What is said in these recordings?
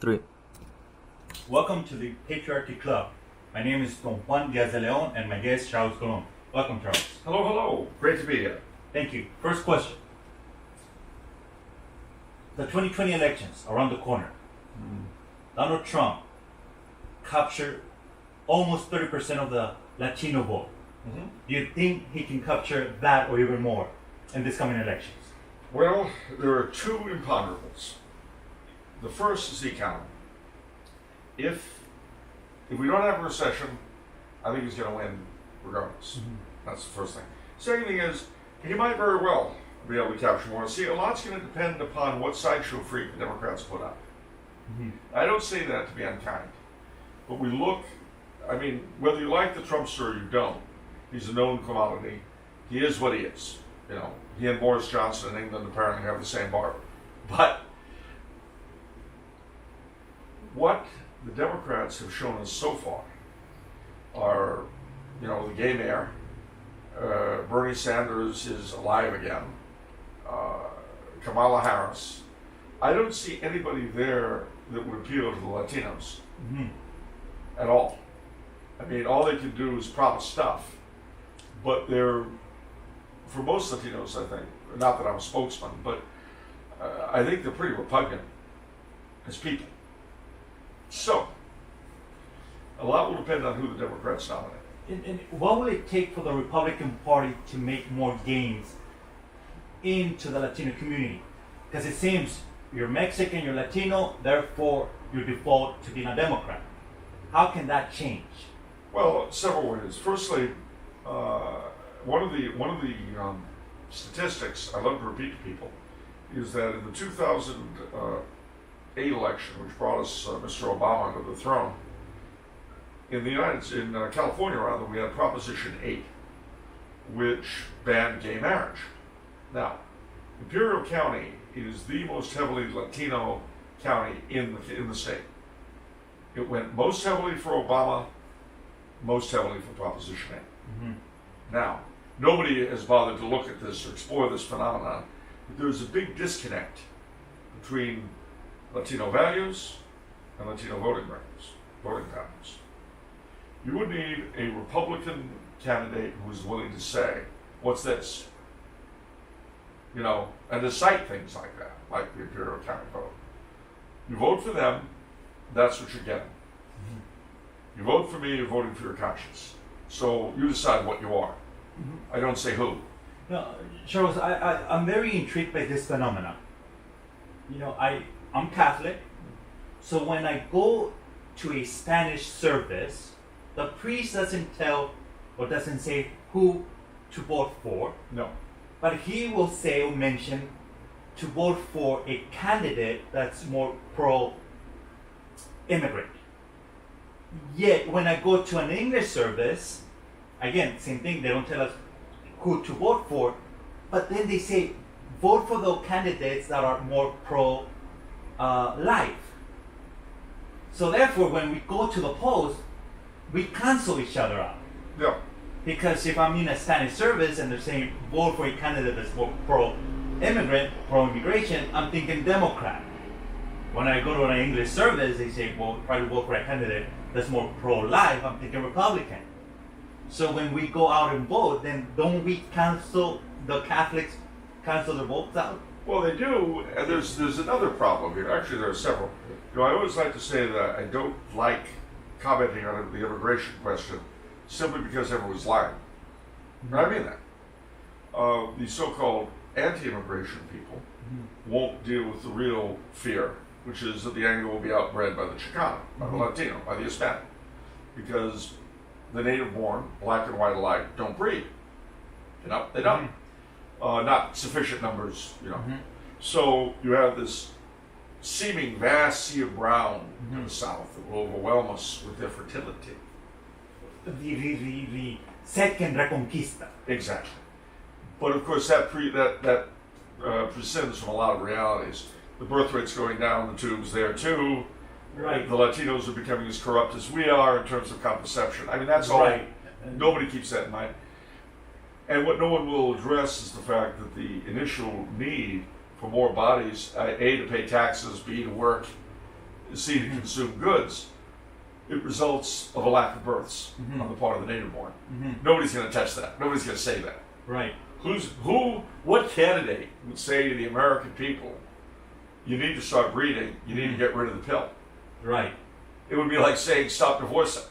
3. Welcome to the Patriarcado Club. My name is Don Juan Diaz de Leon and my guest Charles Coloumbe. Welcome, Charles. Hello, hello. Great to be here. Thank you. First question. The 2020 elections around the corner. Donald Trump captured almost 30% of the Latino vote. Do you think he can capture that or even more in this coming elections? Well, there are two imponderables. The first is the economy. If we don't have a recession, I think he's going to win regardless. That's the first thing. Second thing is, he might very well be able to capture more. See, a lot's going to depend upon what sideshow freak the Democrats put up. I don't say that to be unkind, but we look, I mean, whether you like the Trumpster or you don't, he's a known commodity. He is what he is. You know, he and Boris Johnson in England apparently have the same barber. But what the Democrats have shown us so far are, you know, the gay mayor, Bernie Sanders is alive again, Kamala Harris. I don't see anybody there that would appeal to the Latinos at all. I mean, all they can do is promise stuff, but they're, for most Latinos, I think, not that I'm a spokesman, but I think they're pretty repugnant as people. So, a lot will depend on who the Democrats nominate. And what will it take for the Republican Party to make more gains into the Latino community? Because it seems you're Mexican, you're Latino, therefore you default to being a Democrat. How can that change? Well, several ways. Firstly, one of the statistics I love to repeat to people is that in the 2008 election, which brought us Mr. Obama to the throne, in California rather, we had Proposition 8, which banned gay marriage. Now, Imperial County is the most heavily Latino county in the state. It went most heavily for Obama, most heavily for Proposition 8. Now, nobody has bothered to look at this or explore this phenomenon, but there's a big disconnect between Latino values and Latino voting patterns. You would need a Republican candidate who is willing to say, what's this? You know, and to cite things like that, like the Imperial County vote. You vote for them, that's what you're getting. You vote for me, you're voting for your conscience. So you decide what you are. I don't say who. No, Charles, I'm very intrigued by this phenomenon. You know, I'm Catholic, so when I go to a Spanish service, the priest doesn't tell or doesn't say who to vote for. No. But he will say or mention to vote for a candidate that's more pro-immigrant. Yet when I go to an English service, again, same thing, they don't tell us who to vote for, but then they say vote for those candidates that are more pro-life. So therefore, when we go to the polls, we cancel each other out. Yeah. Because if I'm in a Spanish service and they're saying vote for a candidate that's more pro-immigrant, pro-immigration, I'm thinking Democrat. When I go to an English service, they say, well, try to vote for a candidate that's more pro-life, I'm thinking Republican. So when we go out and vote, then don't we cancel, the Catholics cancel their votes out? Well, they do, and there's another problem here. Actually, there are several. You know, I always like to say that I don't like commenting on the immigration question simply because everyone's lying. And I mean that. The so-called anti-immigration people won't deal with the real fear, which is that the anger will be outbred by the Chicano, by the Latino, by the Hispanic, because the native-born, black and white alike, don't breed. You know, they don't. Not sufficient numbers, you know. So you have this seeming vast sea of brown in the South that will overwhelm us with their fertility. The second reconquista. Exactly. But of course, that prescinds from a lot of realities. The birth rate's going down the tubes there too. Right. The Latinos are becoming as corrupt as we are in terms of contraception. I mean, that's all. Right. Nobody keeps that in mind. And what no one will address is the fact that the initial need for more bodies, A, to pay taxes, B, to work, see to consume goods, it results of a lack of births on the part of the native born. Nobody's going to touch that. Nobody's going to say that. Right. What candidate would say to the American people, you need to start breeding, you need to get rid of the pill? Right. It would be like saying stop divorcing.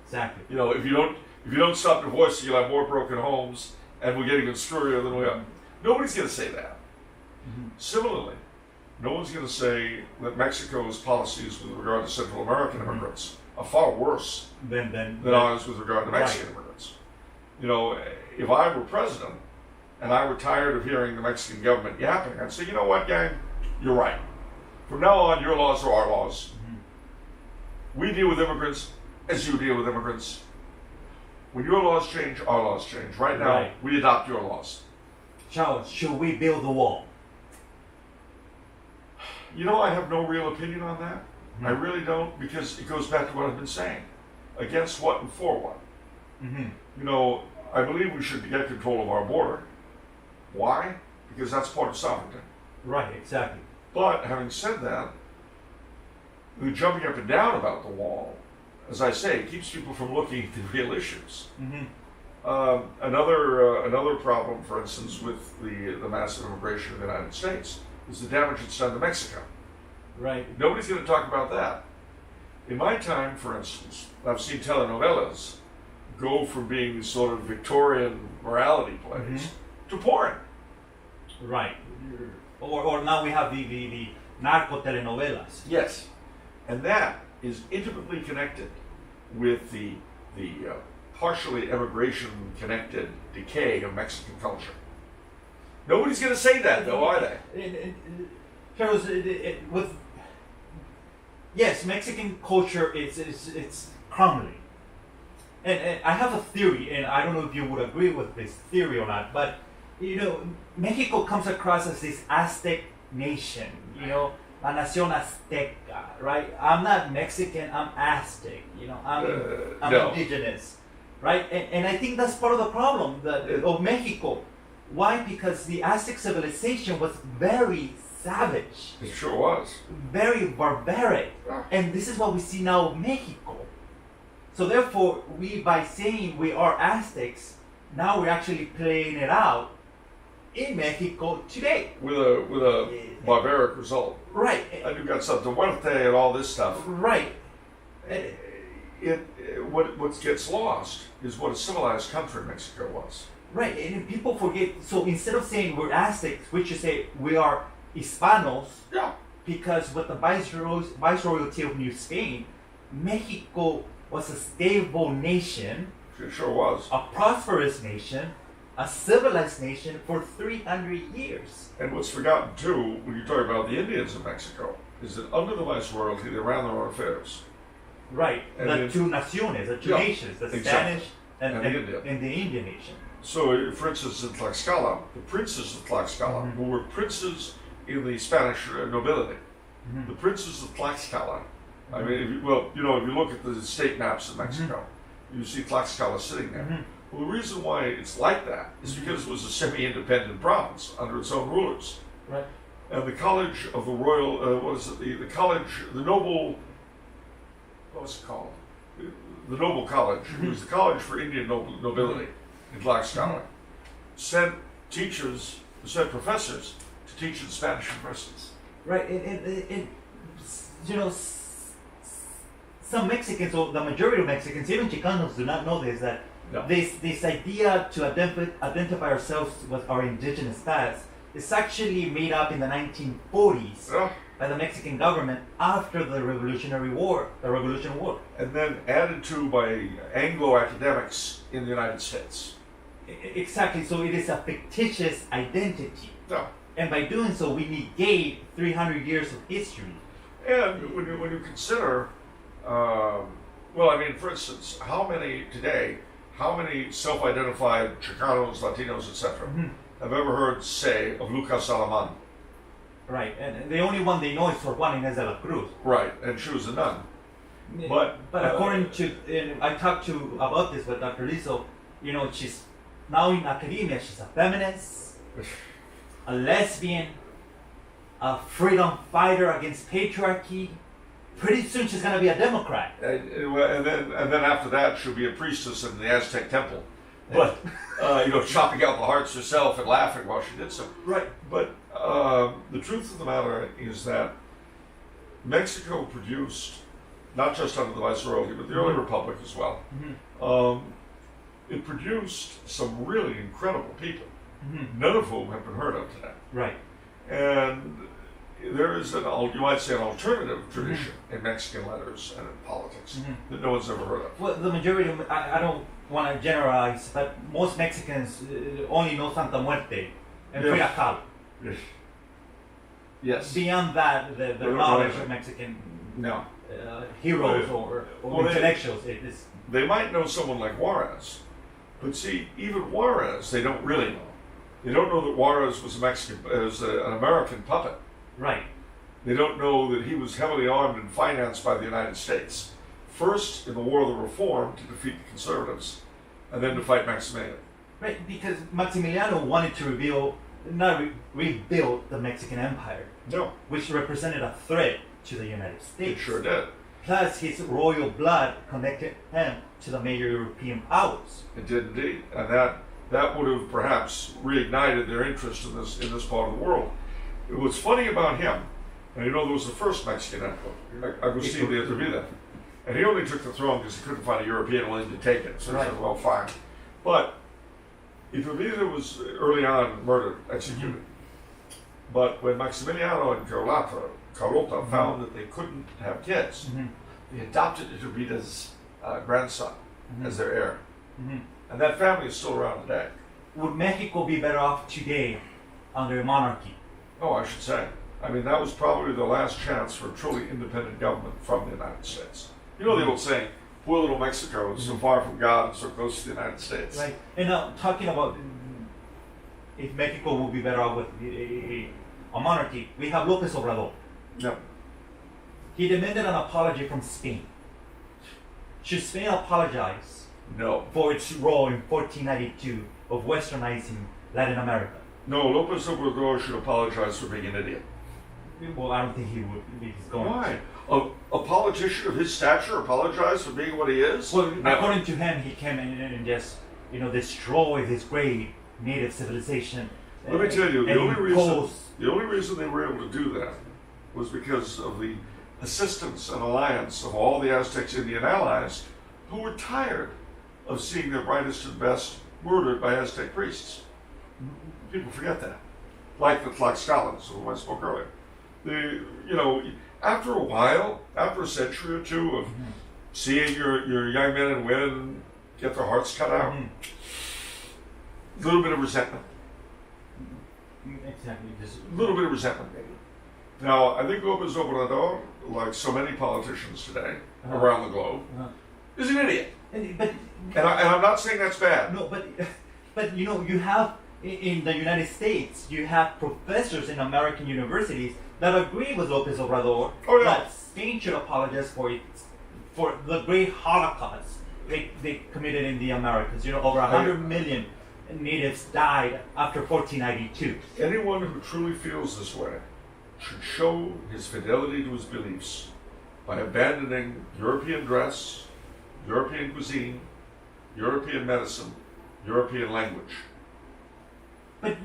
Exactly. You know, if you don't stop divorcing, you'll have more broken homes, and we're getting even screwier than we are. Nobody's going to say that. Similarly, no one's going to say that Mexico's policies with regard to Central American immigrants are far worse than ours with regard to Mexican immigrants. You know, if I were president and I were tired of hearing the Mexican government yapping, I'd say, you know what, gang, you're right. From now on, your laws are our laws. We deal with immigrants as you deal with immigrants. When your laws change, our laws change. Right now, we adopt your laws. Charles, should we build the wall? You know, I have no real opinion on that. I really don't, because it goes back to what I've been saying. Against what and for what? You know, I believe we should get control of our border. Why? Because that's part of sovereignty. Right, exactly. But having said that, the jumping up and down about the wall, as I say, keeps people from looking at the real issues. Another problem, for instance, with the massive immigration of the United States is the damage it's done to Mexico. Right. Nobody's going to talk about that. In my time, for instance, I've seen telenovelas go from being these sort of Victorian morality plays to porn. Right. Or now we have the narco telenovelas. Yes. And that is intimately connected with the partially immigration-connected decay of Mexican culture. Nobody's going to say that, though, are they? Charles, yes, Mexican culture it's crumbling. And I have a theory, and I don't know if you would agree with this theory or not, but, you know, Mexico comes across as this Aztec nation, you know, La Nación Azteca, right? I'm not Mexican, I'm Aztec, you know, I'm no. indigenous, right? And I think that's part of the problem of Mexico. Why? Because the Aztec civilization was very savage. It sure was. Very barbaric. And this is what we see now of Mexico. So therefore, by saying we are Aztecs, now we're actually playing it out in Mexico today. With a barbaric result. Right. And you've got Santa Muerte and all this stuff. Right. What gets lost is what a civilized country Mexico was. Right, and people forget, so instead of saying we're Aztecs, we should say we are Hispanos. Yeah. Because with the Viceroyalty of New Spain, Mexico was a stable nation. It sure was. A prosperous nation, a civilized nation for 300 years. And what's forgotten too, when you talk about the Indians of Mexico, is that under the Viceroyalty, they ran their own affairs. Right, and the two naciones, the two nations, the Spanish and the Indian nation. So, for instance, in Tlaxcala, the princes of Tlaxcala, who were princes in the Spanish nobility, the princes of Tlaxcala, I mean, if you look at the state maps of Mexico, you see Tlaxcala sitting there. Well, the reason why it's like that is because it was a semi-independent province under its own rulers. Right. And the College of the Royal, the Noble, what was it called? The Noble College. It was the College for Indian Nobility in Tlaxcala. Sent professors to teach in Spanish universities. Right, and you know, some Mexicans, or the majority of Mexicans, even Chicanos, do not know this, that this idea to identify ourselves with our indigenous past is actually made up in the 1940s by the Mexican government after the Revolutionary War, the Revolution War. And then added to by Anglo academics in the United States. Exactly, so it is a fictitious identity. Yeah. And by doing so, we negate 300 years of history. And when you consider, for instance, how many self-identified Chicanos, Latinos, etc., have ever heard say of Lucas Salaman? Right, and the only one they know is Sor Juana Inés de la Cruz. Right, and she was a nun. But according to, and I talked about this with Dr. Lizzo, you know, she's now in academia, she's a feminist, a lesbian, a freedom fighter against patriarchy. pretty soon she's gonna be a Democrat. And then after that, she'll be a priestess in the Aztec temple. But chopping out the hearts herself and laughing while she did so. Right. But the truth of the matter is that Mexico produced, not just under the Viceroyalty, but the early Republic as well. It produced some really incredible people, none of whom have been heard of today. Right. And there is you might say, an alternative tradition in Mexican letters and in politics that no one's ever heard of. Well, the majority of, I don't want to generalize, but most Mexicans only know Santa Muerte and Patriarcado. Yes. Beyond that, the knowledge of Mexican heroes or intellectuals, they might know someone like Juarez, but see, even Juarez, they don't really know. They don't know that Juarez was an American puppet. Right. They don't know that he was heavily armed and financed by the United States. First in the War of the Reform to defeat the conservatives, and then to fight Maximilian. Right, because Maximiliano wanted to rebuild the Mexican Empire. No. Which represented a threat to the United States. It sure did. Plus, his royal blood connected him to the major European powers. It did indeed, and that would have perhaps reignited their interest in this part of the world. What's funny about him, and there was the first Mexican emperor, Agustín de Entrevista, and he only took the throne because he couldn't find a European willing to take it. So he said, well, fine. But Entrevista was early on murdered, executed. But when Maximiliano and Carlota found that they couldn't have kids, they adopted Entrevista's grandson as their heir. And that family is still around today. Would Mexico be better off today under monarchy? Oh, I should say. I mean, that was probably the last chance for a truly independent government from the United States. You know the old saying, poor little Mexico is so far from God and so close to the United States. Right. And now, talking about if Mexico would be better off with a monarchy, we have López Obrador. Yep. He demanded an apology from Spain. Should Spain apologize for its role in 1492 of westernizing Latin America? No, López Obrador should apologize for being an idiot. Well, I don't think he would. He's going. Why? A politician of his stature apologize for being what he is? Well, according to him, he came in and just, destroyed his great native civilization. Let me tell you, the only reason they were able to do that was because of the assistance and alliance of all the Aztecs Indian allies who were tired of seeing their brightest and best murdered by Aztec priests. People forget that. Like the Tlaxcalans, whom I spoke earlier. After a while, after a century or two of seeing your young men and women get their hearts cut out, a little bit of resentment. Exactly. Just a little bit of resentment, maybe. Now, I think López Obrador, like so many politicians today around the globe, is an idiot. And I'm not saying that's bad. No, but you have in the United States, you have professors in American universities that agree with López Obrador that Spain should apologize for the great Holocaust they committed in the Americas. Over 100 million natives died after 1492. Anyone who truly feels this way should show his fidelity to his beliefs by abandoning European dress, European cuisine, European medicine, European language. But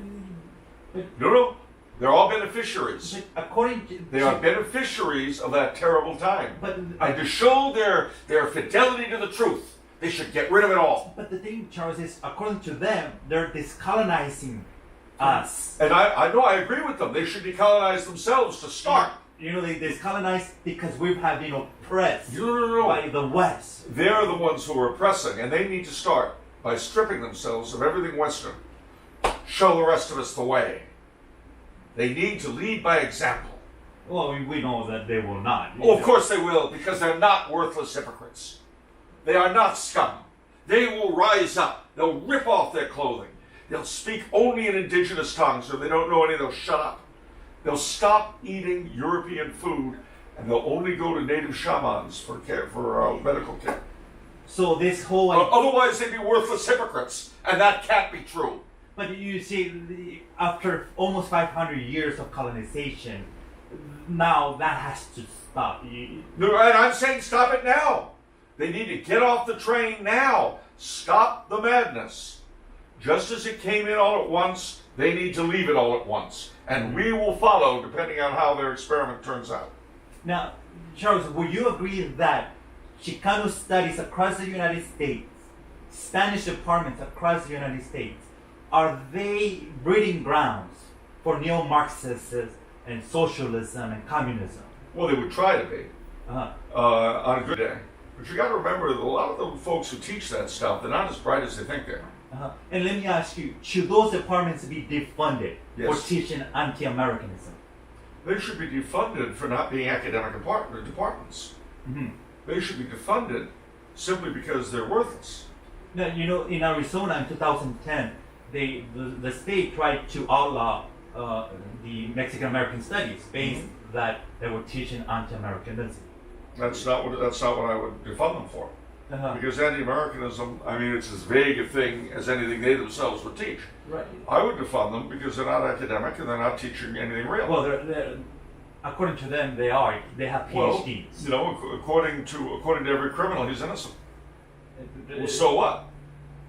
no, they're all beneficiaries. But according to they are beneficiaries of that terrible time. And to show their fidelity to the truth, they should get rid of it all. But the thing, Charles, is according to them, they're discolonizing us. And I know, I agree with them. They should decolonize themselves to start. They discolonize because we have been oppressed No. by the West. They're the ones who are oppressing, and they need to start by stripping themselves of everything Western. Show the rest of us the way. They need to lead by example. Well, we know that they will not. Oh, of course they will, because they're not worthless hypocrites. They are not scum. They will rise up. They'll rip off their clothing. They'll speak only in indigenous tongues, or if they don't know any, they'll shut up. They'll stop eating European food, and they'll only go to native shamans for medical care. So this whole... otherwise, they'd be worthless hypocrites, and that can't be true. But you see, after almost 500 years of colonization, now that has to stop. No, and I'm saying stop it now. They need to get off the train now. Stop the madness. Just as it came in all at once, they need to leave it all at once. And we will follow depending on how their experiment turns out. Now, Charles, would you agree that Chicano studies across the United States, Spanish departments across the United States, are they breeding grounds for neo-Marxism and socialism and communism? Well, they would try to be Uh-huh. on a good day. But you got to remember that a lot of the folks who teach that stuff, they're not as bright as they think they are. Uh-huh. And let me ask you, should those departments be defunded for Yes. teaching anti-Americanism? They should be defunded for not being academic departments. Mm-hmm. They should be defunded simply because they're worthless. Now, you know, in Arizona in 2010, the state tried to outlaw the Mexican-American studies based that they were teaching anti-Americanism. That's not what I would defund them for. Uh-huh. Because anti-Americanism, I mean, it's as vague a thing as anything they themselves would teach. Right. I would defund them because they're not academic and they're not teaching anything real. Well, according to them, they are. They have PhDs. Well, you know, according to every criminal, he's innocent. Well, so what?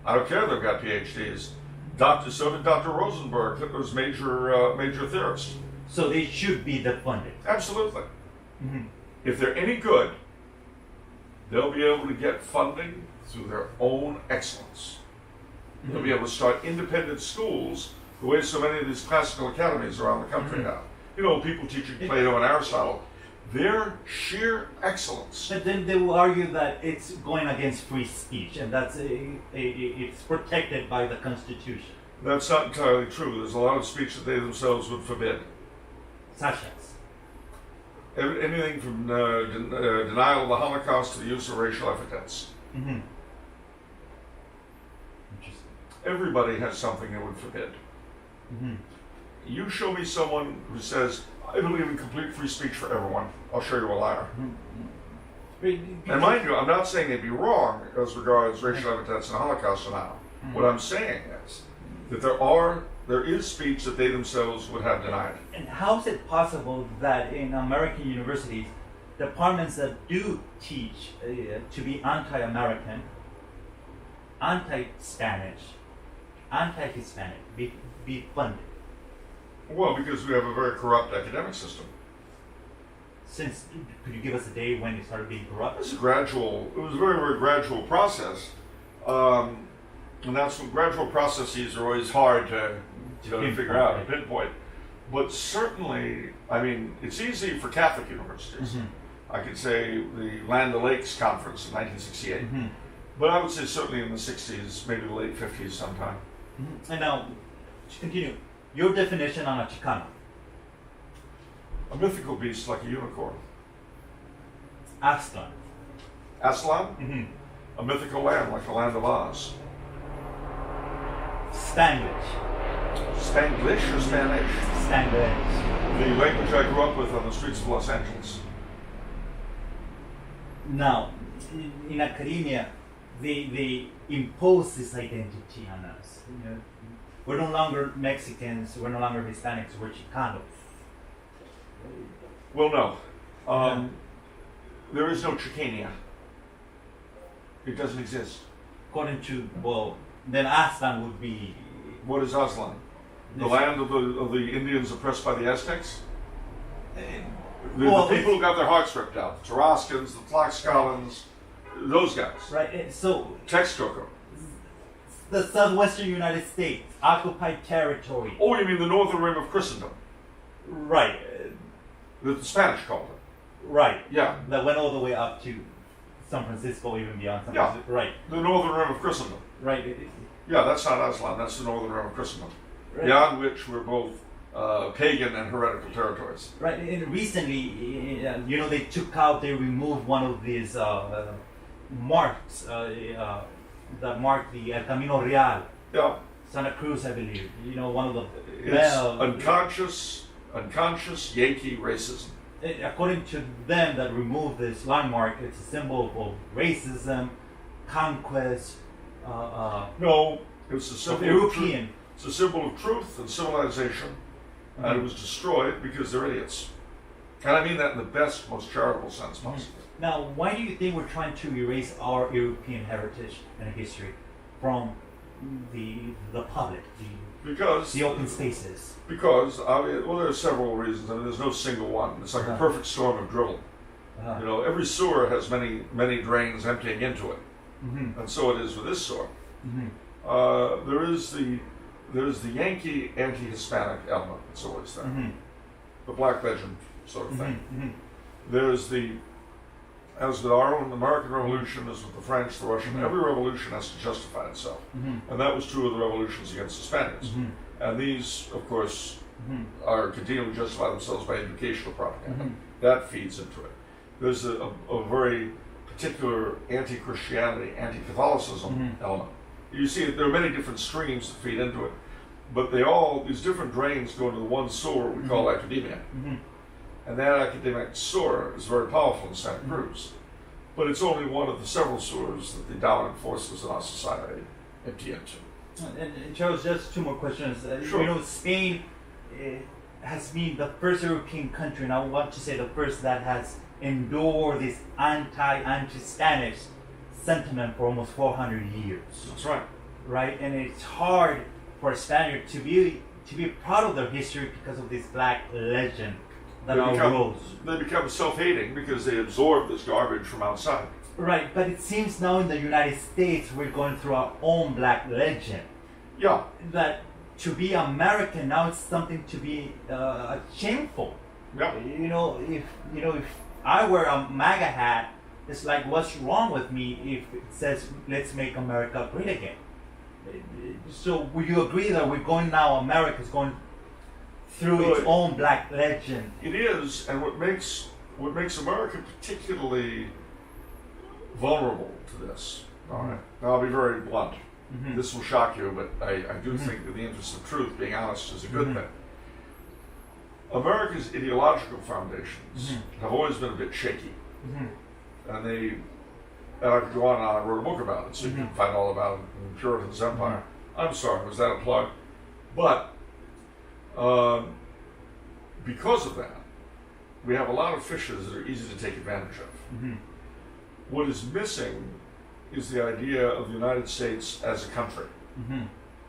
I don't care if they've got PhDs. So did Dr. Rosenberg, Hitler's major theorist. So they should be defunded. Absolutely. Mm-hmm. If they're any good, they'll be able to get funding through their own excellence. They'll be able to start independent schools the way so many of these classical academies around the country have. You know, people teaching Plato and Aristotle, their sheer excellence. But then they will argue that it's going against free speech, and that's it's protected by the Constitution. That's not entirely true. There's a lot of speech that they themselves would forbid. Such as? Anything from denial of the Holocaust to the use of racial epithets. Mm-hmm. Interesting. Everybody has something they would forbid. Mm-hmm. You show me someone who says, I believe in complete free speech for everyone. I'll show you a liar. Mm-hmm. And mind you, I'm not saying they'd be wrong as regards racial epithets and Holocaust denial. Mm-hmm. What I'm saying is that there is speech that they themselves would have denied. And how is it possible that in American universities, departments that do teach to be anti-American, anti-Spanish, anti-Hispanic be funded? Well, because we have a very corrupt academic system. Since, could you give us a day when it started being corrupt? It was a very, very gradual process. And that's when gradual processes are always hard to figure out, to pinpoint. But certainly, I mean, it's easy for Catholic universities. Mm-hmm. I could say the Land O'Lakes Conference in 1968. Mm-hmm. But I would say certainly in the 60s, maybe the late 50s sometime. Mm-hmm. And now, to continue, your definition on a Chicano. A mythical beast like a unicorn. Aslan. Aslan? Mm-hmm. A mythical land like the Land of Oz. Spanglish. Spanglish or Spanish? Spanglish. The language I grew up with on the streets of Los Angeles. Now, in academia, they impose this identity on us. You know, we're no longer Mexicans, we're no longer Hispanics, we're Chicanos. Well, no. There is no Chicania. It doesn't exist. According to, well, then Aztlan would be... What is Aztlan? The land of the Indians oppressed by the Aztecs? The people who got their hearts ripped out. The Tarascans, the Tlaxcalans, those guys. Right, so... Texcoco. The southwestern United States, occupied territory. Oh, you mean the northern rim of Christendom? Right. That the Spanish called it. Right. Yeah. That went all the way up to San Francisco, even beyond San Francisco. Right. The northern rim of Christendom. Right. Yeah, that's not Aslan, that's the northern rim of Christendom. Right. Beyond which we're both pagan and heretical territories. Right, and recently, they removed one of these marks that mark the El Camino Real. Yeah. Santa Cruz, I believe. You know, one of the... It's unconscious Yankee racism. According to them that removed this landmark, it's a symbol of racism, conquest. No, it's a symbol European. It's a symbol of truth and civilization, and it was destroyed because they're idiots. And I mean that in the best, most charitable sense possible. Now, why do you think we're trying to erase our European heritage and history from the public, Because the open spaces? Because well, there are several reasons. I mean, there's no single one. It's like a perfect storm of drivel. You know, every sewer has many drains emptying into it, and so it is with this sewer. There's the Yankee anti-Hispanic element that's always there, the black legend sort of thing. There's as with our own American Revolution, as with the French, the Russian, every revolution has to justify itself, and that was true of the revolutions against the Spaniards. And these, of course, are continuing to justify themselves by educational propaganda. That feeds into it. There's a very particular anti-Christianity, anti-Catholicism element. You see, there are many different streams that feed into it, but these different drains go into the one sewer we call academia. And that academic sewer is very powerful in Santa Cruz, but it's only one of the several sewers that the dominant forces in our society empty into. And Charles, just two more questions. Sure. You know, Spain has been the first European country, and I want to say the first that has endured this anti-Spanish sentiment for almost 400 years. That's right. Right, and it's hard for a Spaniard to be proud of their history because of this black legend that arose. They become self-hating because they absorb this garbage from outside. Right, but it seems now in the United States we're going through our own black legend. Yeah. That to be American now it's something to be shameful. Yeah. You know, if I wear a MAGA hat, it's like, what's wrong with me if it says let's make America great again? So would you agree that America's going through its own black legend? It is, and what makes America particularly vulnerable to this. All right. Now I'll be very blunt. This will shock you, but I do think that the interest of truth, being honest, is a good thing. America's ideological foundations have always been a bit shaky. And I could go on and on. I wrote a book about it, so you can find all about it in Puritan's Empire. I'm sorry, was that a plug? But because of that, we have a lot of fishes that are easy to take advantage of. What is missing is the idea of the United States as a country.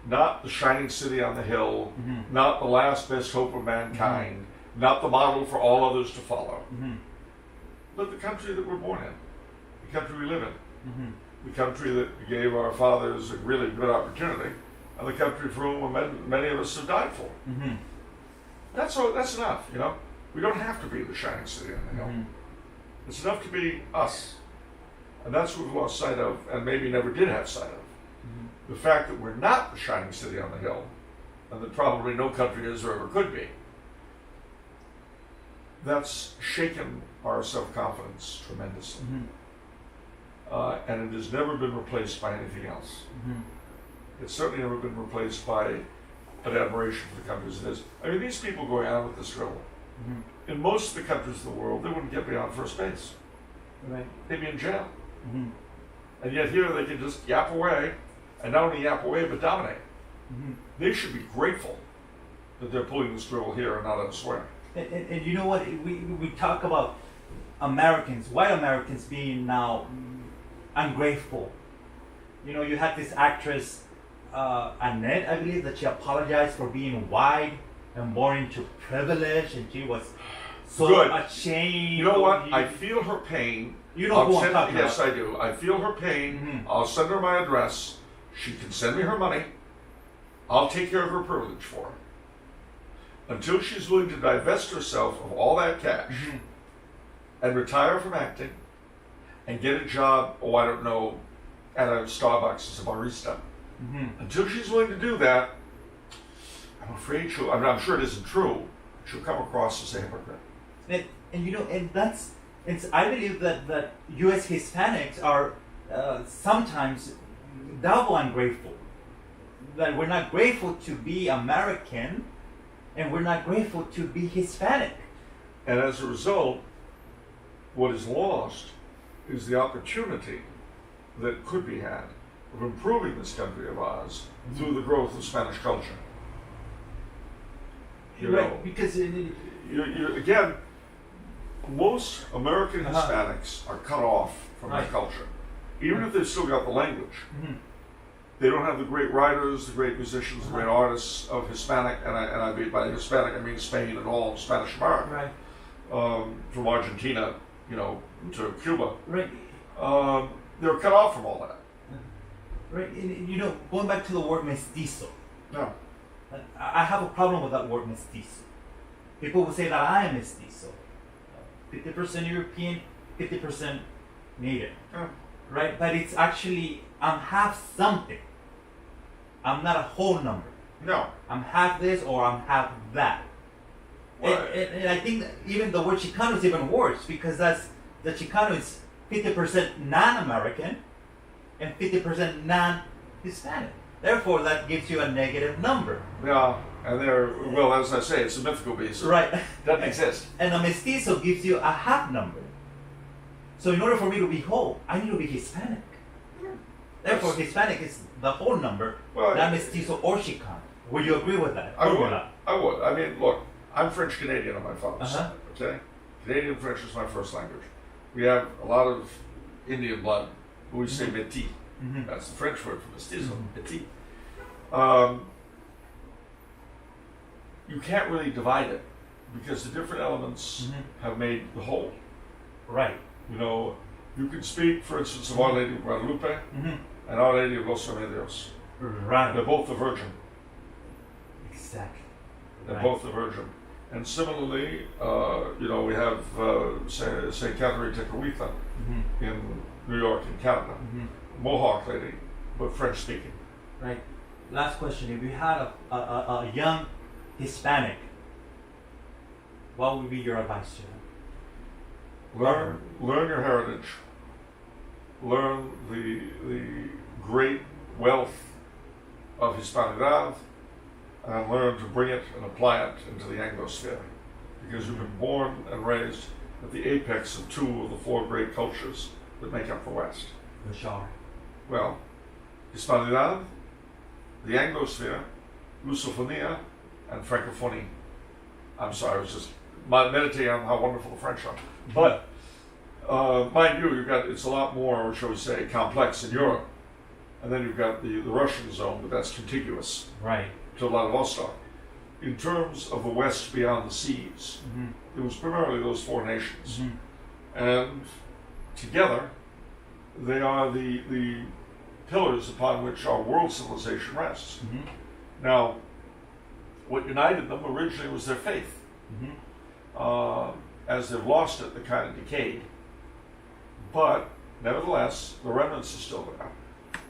Not the shining city on the hill, not the last best hope of mankind, not the model for all others to follow, but the country that we're born in, the country we live in, the country that gave our fathers a really good opportunity, and the country for whom many of us have died for. That's enough, you know. We don't have to be the shining city on the hill. It's enough to be us. And that's what we've lost sight of, and maybe never did have sight of. The fact that we're not the shining city on the hill, and that probably no country is or ever could be, that's shaken our self-confidence tremendously. And it has never been replaced by anything else. It's certainly never been replaced by an admiration for the country as it is. I mean, these people going on with this drill, in most of the countries of the world, they wouldn't get beyond first base. Right. They'd be in jail. And yet here they can just yap away, and not only yap away, but dominate. They should be grateful that they're pulling this drill here and not elsewhere. And you know what? We talk about Americans, white Americans being now ungrateful. You know, you had this actress, Annette, I believe, that she apologized for being white and born into privilege, and she was so ashamed. You know what? I feel her pain. You know who I'm talking about. Yes, I do. I feel her pain. I'll send her my address. She can send me her money. I'll take care of her privilege for her. Until she's willing to divest herself of all that cash and retire from acting and get a job, I don't know, at a Starbucks as a barista. Until she's willing to do that, I'm afraid I'm sure it isn't true, she'll come across as a hypocrite. And you know, I believe that U.S. Hispanics are sometimes double ungrateful. That we're not grateful to be American, and we're not grateful to be Hispanic. And as a result, what is lost is the opportunity that could be had of improving this country of ours through the growth of Spanish culture. You know, because again, most American Hispanics are cut off from their Right. culture. Even if they've still got the language, Mhm. they don't have the great writers, the great musicians, the great artists of Hispanic, and I mean by Hispanic I mean Spain and all Spanish America, Right. from Argentina, to Cuba. Right. They're cut off from all that. Right. And, going back to the word mestizo, No. I have a problem with that word mestizo. People will say that I am mestizo. 50% European, 50% native. Yeah. Right? But it's actually, I'm half something. I'm not a whole number. No. I'm half this or I'm half that. Well, And I think that even the word Chicano is even worse because the Chicano is 50% non-American and 50% non-Hispanic. Therefore, that gives you a negative number. yeah, and as I say, it's a mythical beast. Right. Doesn't exist. And a mestizo gives you a half number. So in order for me to be whole, I need to be Hispanic. Therefore, Hispanic is the whole number, Well, not mestizo or Chicano. Would you agree with that? I Or would. not? I would. I mean, look, I'm French Canadian on my father's Uh-huh. side. Okay, Canadian French is my first language. We have a lot of Indian blood, but we say métis. Mhm. That's the French word for mestizo, Mhm. métis. You can't really divide it because the different elements have made the whole. Right. You can speak, for instance, of Our Lady of Guadalupe Mhm. and Our Lady of Los Remedios. Right. They're both the Virgin. Exactly. They're Right. both the Virgin. And similarly, we have St. Catherine Tekakwitha Mhm. in New York and Canada. Mhm. Mohawk lady, but French speaking. Right. Last question. If you had a young Hispanic, what would be your advice to them? Learn your heritage. Learn the great wealth of Hispanidad, and learn to bring it and apply it into the Anglosphere. Because you've been born and raised at the apex of two of the four great cultures that make up the West. Which are? Well, Hispanidad, the Anglosphere, Lusophonía, and Francophonie. I'm sorry, I was just meditating on how wonderful the French are. But, mind you, it's a lot more, shall we say, complex in Europe. And then you've got the Russian zone, but that's contiguous Right. to Vladivostok. In terms of the West beyond the seas, it was primarily those four nations. And together, they are the pillars upon which our world civilization rests. Now, what united them originally was their faith. As they've lost it, they kind of decayed. But, nevertheless, the remnants are still there.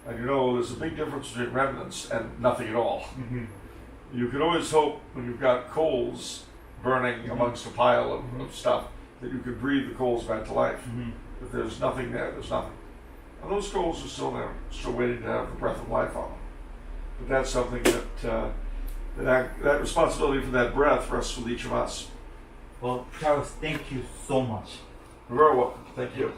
And there's a big difference between remnants and nothing at all. You can always hope when you've got coals burning amongst a pile of stuff that you can breathe the coals back to life. If there's nothing there, there's nothing. And those coals are still there, still waiting to have the breath of life on them. But that's something that responsibility for that breath rests with each of us. Well, Charles, thank you so much. You're very welcome. Thank you.